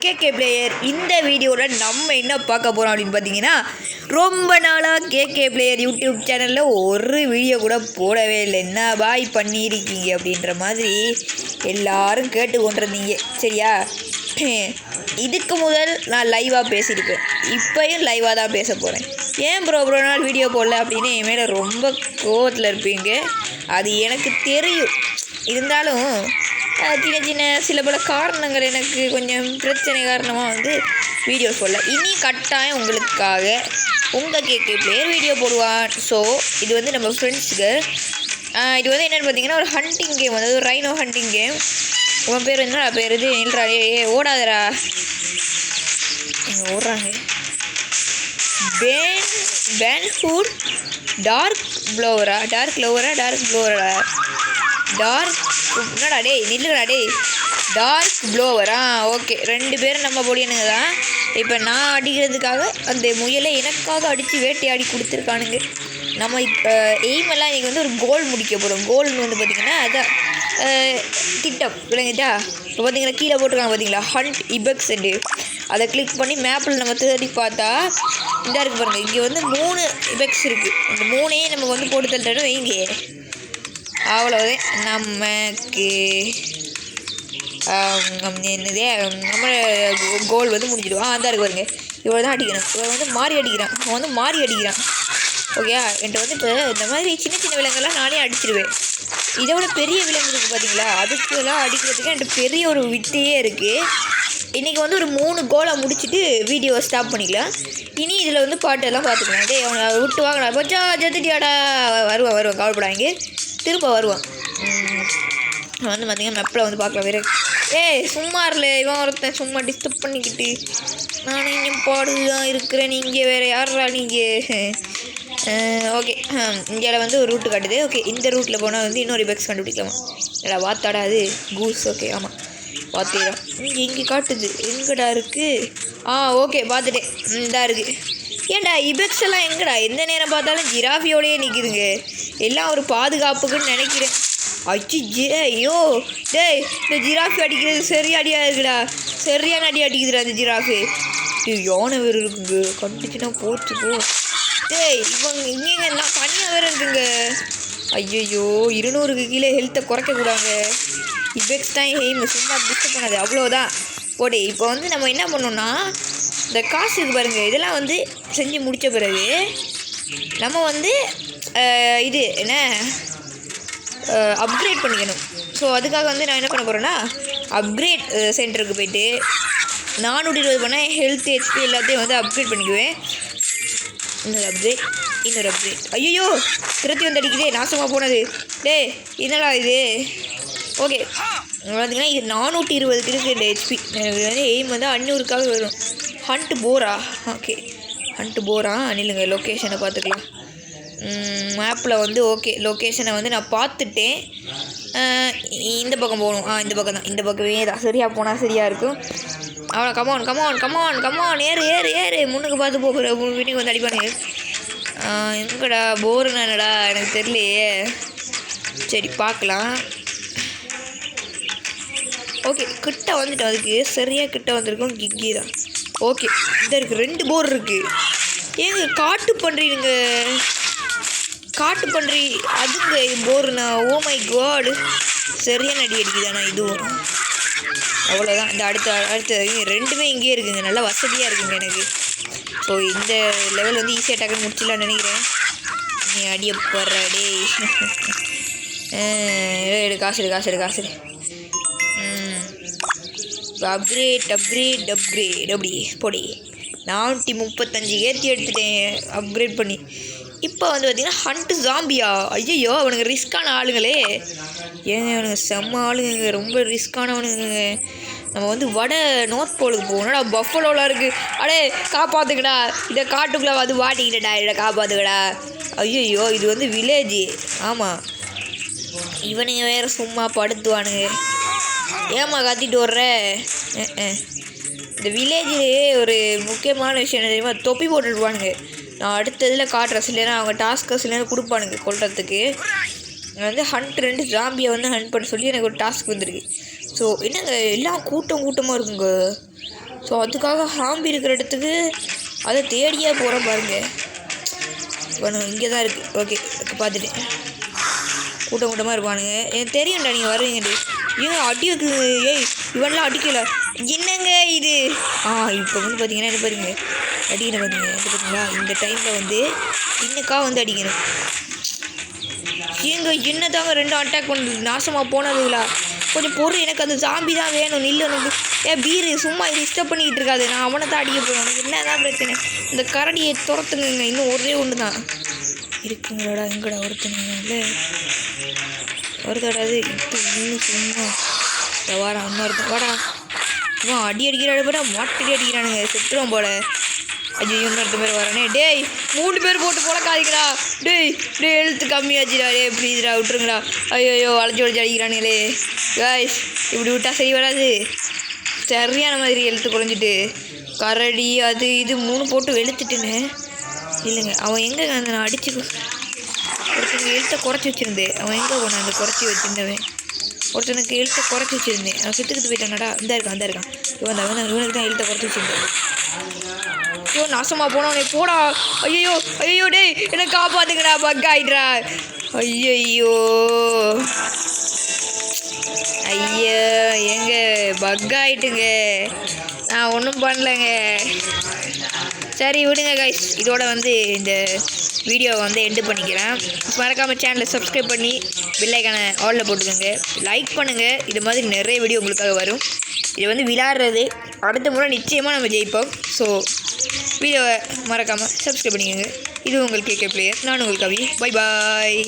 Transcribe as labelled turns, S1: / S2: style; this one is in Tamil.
S1: KK player. இந்த வீடியோவில் நம்ம என்ன பார்க்க போகிறோம் அப்படின்னு பார்த்தீங்கன்னா, ரொம்ப நாளாக கேகே பிளேயர் யூடியூப் சேனலில் ஒரு வீடியோ கூட போடவே இல்லை, என்ன பாய் பண்ணியிருக்கீங்க அப்படின்ற மாதிரி எல்லாரும் கேட்டு கொண்டிருந்தீங்க. சரியா, இதுக்கு முதல் நான் லைவாக பேசியிருப்பேன், இப்போயும் லைவாக தான் பேச போகிறேன். ஏன் ப்ரோ நாள் வீடியோ போடல அப்படின்னு என் மேலே ரொம்ப கோவத்தில் இருப்பீங்க, அது எனக்கு தெரியும். இருந்தாலும் சின்ன சின்ன சில பல காரணங்கள், எனக்கு கொஞ்சம் பிரச்சனை காரணமாக வீடியோஸ் போடல. இனி கட்டாயம் உங்களுக்காக உங்கள் கேகே பிளேயர் வீடியோ போடுவான். ஸோ இது நம்ம ஃப்ரெண்ட்ஸுக்கு இது என்னென்னு பார்த்தீங்கன்னா, ஒரு ஹண்டிங் கேம், அதாவது ஒரு ரைனோ ஹண்டிங் கேம். உன் பேர் என்னடா பேர்? இது இல்லைடா, ஓடாதரா, இங்கே ஓடுறாங்க. பேன்ஹுட் டார்க் ப்ளோவரா என்னடா டே, நில்லுடா டே, டார்க் ப்ளோவரா. ஓகே, ரெண்டு பேரும் நம்ம பொடியனுங்க தான். இப்போ நான் அடிக்கிறதுக்காக அந்த முயலை எனக்காக அடித்து வேட்டையாடி கொடுத்துருக்கானுங்க. நம்ம எய்மெல்லாம் இன்றைக்கி ஒரு கோல் முடிக்க போகிறோம். கோல்னு பார்த்திங்கன்னா அதான் திட்டம், விளங்குதா? இப்போ பார்த்தீங்கன்னா கீழே போட்டிருக்காங்க பார்த்தீங்களா, ஹண்ட் இபெக்ஸ். அதை கிளிக் பண்ணி மேப்பில் நம்ம தேடி பார்த்தா இதாக இருக்குது பாருங்கள். இங்கே 3 இபெக்ஸ் இருக்குது. இந்த 3ஐயும் நமக்கு போட்டு தள்ளிட்டோம் வைங்க, அவ்வளோதான். நமக்கு என்னதே நம்ம கோல் முடிஞ்சிடும். அதான் இருக்கு பாருங்க. இவ்வளோ தான் அடிக்கணும். இவன் மாறி அடிக்கிறான், அவன் மாறி அடிக்கிறான். ஓகே, என்கிட்ட இப்போ இந்த மாதிரி சின்ன சின்ன விலங்குலாம் நானே அடிச்சிடுவேன். இதை விட பெரிய விலங்கு இருக்குது பார்த்தீங்களா, அதுக்கெல்லாம் அடிக்கிறதுக்கு என்கிட்ட பெரிய ஒரு வித்தையே இருக்குது. இன்றைக்கி ஒரு 3 கோலை முடிச்சுட்டு வீடியோவை ஸ்டாப் பண்ணிக்கலாம். இனி இதில் பாட்டெல்லாம் பார்த்துக்கலாம். டே அவனை விட்டு வாங்கடா, பச்சா ஜெத்துட்டியாடா. வருவான் கவலைப்படாங்க, திரும்ப வருவான். பார்த்தீங்கன்னா மெப்பில் பார்க்கலாம் வேறு. சும்மா இல்லை, இவன் ஒருத்தன் சும்மா டிஸ்டர்ப் பண்ணிக்கிட்டு. நான் இங்கே பாடுதான் இருக்கிறேன், நீங்கள் வேறு யாரா நீங்கள்? ஓகே, இந்தியாவில் ஒரு ரூட்டு காட்டுது. ஓகே, இந்த ரூட்டில் போனால் இன்னொரு பெக்ஸ் கண்டுபிடிக்கலாமா? இல்லைடா வாத்தாடா, அது கூஸ். ஓகே, ஆமாம் பார்த்துக்கலாம். இங்கே காட்டுது, எங்கடா இருக்குது? ஓகே பார்த்துட்டேன், இதாக இருக்குது. ஏன்டா இபெக்ஸ் எல்லாம் எங்கடா? எந்த நேரம் பார்த்தாலும் ஜிராஃபியோடையே நிற்கிதுங்க. எல்லாம் ஒரு பாதுகாப்புக்குன்னு நினைக்கிறேன். ஐயோ டேய், இந்த ஜிராஃபி அடிக்கிறது சரியா அடியாக இருக்குடா, சரியான அடிக்குதுடா இந்த ஜிராஃபி. யானை வேறு இருக்குங்க, கண்டிச்சுன்னா போச்சு போ. டேய் இவங்க இங்கேங்க நான் தனியாக வேறு இருக்குங்க. ஐயோ 200க்கு கீழே ஹெல்த்தை குறைக்கக்கூடாங்க. இபெக்ஸ் தான் ஹெய்ம், சும்மா டிஸ்டர்ப் பண்ணாது, அவ்வளோதான் போடே. இப்போ நம்ம என்ன பண்ணோம்னா, இந்த காசு இது பாருங்கள், இதெல்லாம் செஞ்சு முடித்த பிறகு நம்ம இது என்ன அப்கிரேட் பண்ணிக்கணும். ஸோ அதுக்காக நான் என்ன பண்ண போகிறேன்னா, அப்கிரேட் சென்டருக்கு போய்ட்டு 420 பண்ணால் ஹெல்த் ஹெச்பி எல்லாத்தையும் அப்கிரேட் பண்ணிக்குவேன். இன்னொரு அப்கிரேட். ஐயோ திருத்தி அடிக்குதே, நாசமாக போனது. டே என்னடா இது? ஓகே பார்த்தீங்கன்னா இது 420 இருக்குது இந்த ஹெச்பி. எனக்கு எய்ம் 500க்காக வரும். ஹண்ட் போரா. ஓகே, ஹண்ட் போரா. நில்லுங்க, லொக்கேஷனை பார்த்துக்கலாம். மேப்பில் ஓகே லொக்கேஷனை நான் பார்த்துட்டேன். இந்த பக்கம் போகணும். இந்த பக்கம் தான், இந்த பக்கமே தான். சரியாக போனால் சரியாக இருக்கும். அவ்வளோ கமான் ஏறு முன்னுக்கு பார்த்து போகிற வீட்டுக்கு அடிப்பானுங்க. எங்கடா போருன்னா என்னடா எனக்கு தெரியலையே. சரி பார்க்கலாம். ஓகே கிட்ட வந்துட்டோம், அதுக்கு சரியாக கிட்ட வந்திருக்கோம். கிக்கி தான். ஓகே இந்த இருக்குது 2 போர் இருக்குது. ஏங்க காட்டு பண்ணுறி அதுங்க போருண்ணா. ஓ மை காட், சரியான அடி அடிக்குதாண்ணா இதுவும். அவ்வளோதான். இந்த அடுத்த 2மே இங்கேயே இருக்குங்க, நல்லா வசதியாக இருக்குங்க எனக்கு. ஸோ இந்த லெவல் ஈஸியாக டக்குன்னு முடிச்சிடலான்னு நினைக்கிறேன். நீ அடிய போடுற டே. எடு காசு அப்கிரேட் அப்படி பொடி. 435 ஏற்றி எடுத்துட்டேன் அப்கிரேட் பண்ணி. இப்போ பார்த்திங்கன்னா ஹண்ட் ஜாம்பியா. ஐயோ அவனுங்க ரிஸ்க்கான ஆளுங்களே. ஏங்க அவனுங்க செம்ம ஆளுங்க, ரொம்ப ரிஸ்க்கானவனுங்க. நம்ம வட நோர்த் போலுக்கு போகணும்டா. பஃபலோலாம் இருக்குது. அடே காப்பாற்றுக்கடா, இதை காட்டுக்குள்ளே வாட்டிக்கிட்டடா, இதை காப்பாற்றுக்கடா. ஐயோ இது வில்லேஜ். ஆமாம், இவனுங்க வேறு சும்மா படுத்துவானுங்க. ஏம்மா கத்திட்டு வர்ற? இந்த வில்லேஜிலே ஒரு முக்கியமான விஷயம் என்ன தெரியுமா? தொப்பி போட்டுடுவானுங்க. நான் அடுத்ததில் காட்டுறேன். இல்லைன்னா அவங்க டாஸ்க்கஸ் இல்லைன்னா கொடுப்பானுங்க கொள்றதுக்கு. ஹண்ட் 2 ஜாம்பியை ஹண்ட் பண்ண சொல்லி எனக்கு ஒரு டாஸ்க் வந்திருக்கு. ஸோ என்னங்க எல்லாம் கூட்டமாக இருக்குங்க. ஸோ அதுக்காக ஹாம்பி இருக்கிற இடத்துக்கு அதை தேடியே போகிறோம் பாருங்க. பண்ணுங்க இங்கே தான் இருக்குது. ஓகே பார்த்துட்டேன். கூட்டமாக இருப்பானுங்க. எனக்கு தெரியும்டா நீங்கள் வருவீங்கடி. ஏன் அடி வைக்குது? ஏய் இவன்லாம் அடிக்கலை என்னங்க இது? இப்போ வந்து பார்த்தீங்கன்னா என்ன பாருங்க அடிக்கணும் பார்த்தீங்க. என்ன பார்த்தீங்களா இந்த டைமில் வந்து இன்னுக்கா வந்து அடிக்கணும். ஏங்க என்ன தாங்க 2 அட்டாக் பண்ணுறது நாசமாக போனதுங்களா? கொஞ்சம் பொருள் எனக்கு அந்த ஜாம்பி தான் வேணும். நில்லு பீரு சும்மா டிஸ்டர்ப் பண்ணிக்கிட்டு இருக்காது. நான் அவனை தான் அடிக்க போகிறேன். எனக்கு என்ன தான் பிரச்சனை? இந்த கரடியை துரத்துங்க. இன்னும் ஒரே ஒன்று தான் இருக்குங்களோடா. எங்கடா ஒருத்தனுங்களே ஒருத்தடாது இப்போ இன்னும் சும்மா வாடா இன்னொருத்தன் வாடா. அடி அடிக்கிறாடு போட மாட்டடி அடிக்கிறானுங்க. செத்துருவோம் போல. ஐயோ இன்னொருத்த பேர் வரானே. டேய் 3 பேர் போட்டு போலக்காதீங்களா? டேய் எழுத்து கம்மியாச்சுடா. ப்ளீஸ்டா விட்டுருங்கடா. ஐயோ வளைச்சி அடிக்கிறானுங்களே. காய்ஸ் இப்படி விட்டால் சரி வராது. சரியான மாதிரி எழுத்து குறைஞ்சிட்டு கரடி அது இது 3 போட்டு வெளுத்துட்டுன்னு இல்லைங்க. அவன் எங்கே அந்த நான் அடிச்சு ஒருத்தனுக்கு எழுத்தை குறைச்சி வச்சுருந்தேன். அவன் எங்கே போனான்? அந்த குறைச்சி வச்சுருந்தவன் ஒருத்தனுக்கு எழுத்தை குறைச்சி வச்சுருந்தேன். அவன் செத்துக்கிட்டு போயிட்டானடா. இந்த இருக்கான் இவன் தான் இவனுக்கு தான் எழுத்தை குறைச்சி வச்சுருந்தேன். ஐயோ நாசமாக போனவனே போடா. ஐயோ டேய் என்னை காப்பாற்றுங்கடா. பக் ஆகிட்றா. ஐயோ எங்க பக் ஆகிட்டுங்க. நான் ஒன்றும் பண்ணலைங்க. சரி விடுங்க கைஸ். இதோட வந்து இந்த வீடியோவை வந்து எண்டு பண்ணிக்கிறேன். மறக்காமல் சேனலை சப்ஸ்கிரைப் பண்ணி பெல்லைக்கான ஆலில் போட்டுக்கோங்க. லைக் பண்ணுங்கள். இது மாதிரி நிறைய வீடியோ உங்களுக்காக வரும். இது வந்து விளையாடுறது அடுத்த முறை நிச்சயமாக நம்ம ஜெயிப்போம். ஸோ வீடியோவை மறக்காமல் சப்ஸ்கிரைப் பண்ணிக்கோங்க. இது உங்கள் கேகே பிளேயர். நான் உங்கள் கவி. Bye bye.